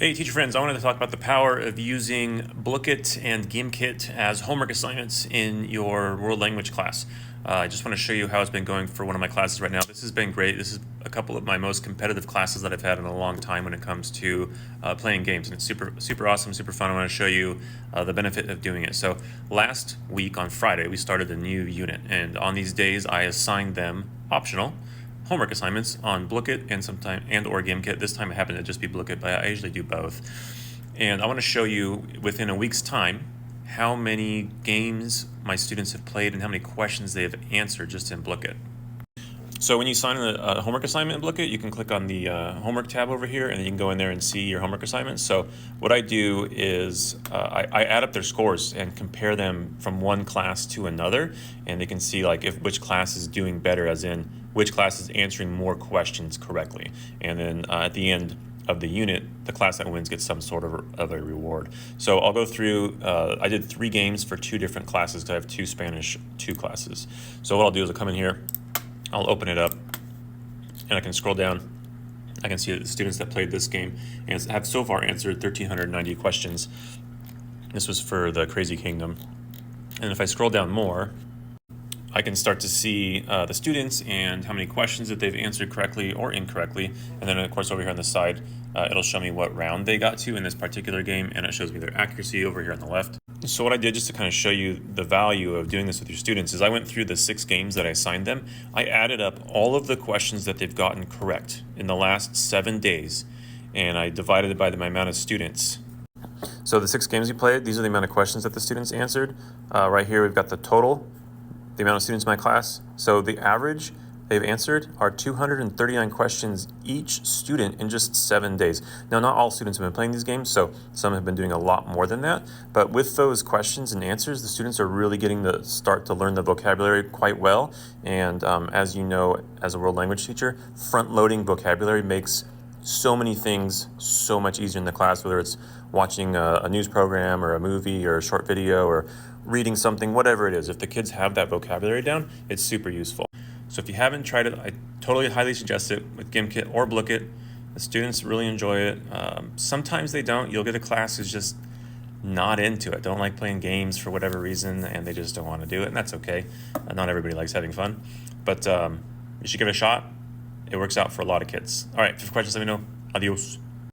Hey teacher friends, I wanted to talk about the power of using Blooket and Gimkit as homework assignments in your world language class. I just want to show you how it's been going for one of my classes right now. This has been great. This is a couple of my most competitive classes that I've had in a long time when it comes to playing games, and it's super awesome, super fun. I want to show you the benefit of doing it. So last week on Friday we started a new unit, and on these days I assigned them optional homework assignments on Blooket and or Gimkit. This time it happened to just be Blooket, but I usually do both. And I want to show you within a week's time how many games my students have played and how many questions they have answered just in Blooket. So when you sign a homework assignment in Blooket, you can click on the homework tab over here, and then you can go in there and see your homework assignments. So what I do is I add up their scores and compare them from one class to another, and they can see like which class is doing better, as in which class is answering more questions correctly. And then at the end of the unit, the class that wins gets some sort of a reward. So I'll go through, I did 3 games for 2 different classes because I have 2 Spanish 2 classes. So what I'll do is I'll come in here, I'll open it up, and I can scroll down. I can see the students that played this game and have so far answered 1,390 questions. This was for the Crazy Kingdom. And if I scroll down more, I can start to see the students and how many questions that they've answered correctly or incorrectly. And then of course over here on the side, it'll show me what round they got to in this particular game, and it shows me their accuracy over here on the left. So what I did, just to kind of show you the value of doing this with your students, is I went through the 6 games that I assigned them. I added up all of the questions that they've gotten correct in the last 7 days, and I divided it by the amount of students. So the 6 games we played, these are the amount of questions that the students answered. Right here we've got the total, the amount of students in my class. So the average they've answered are 239 questions each student in just 7 days. Now, not all students have been playing these games, so some have been doing a lot more than that. But with those questions and answers, the students are really getting to start to learn the vocabulary quite well. And as you know, as a world language teacher, front-loading vocabulary makes so many things so much easier in the class, whether it's watching a news program or a movie or a short video or reading something, whatever it is. If the kids have that vocabulary down, it's super useful. So if you haven't tried it, I totally highly suggest it with Gimkit or Blooket. The students really enjoy it. Sometimes they don't. You'll get a class who's just not into it, don't like playing games for whatever reason, and they just don't want to do it, and that's okay. Not everybody likes having fun, but you should give it a shot. It works out for a lot of kids. All right, if you have questions, let me know. Adios.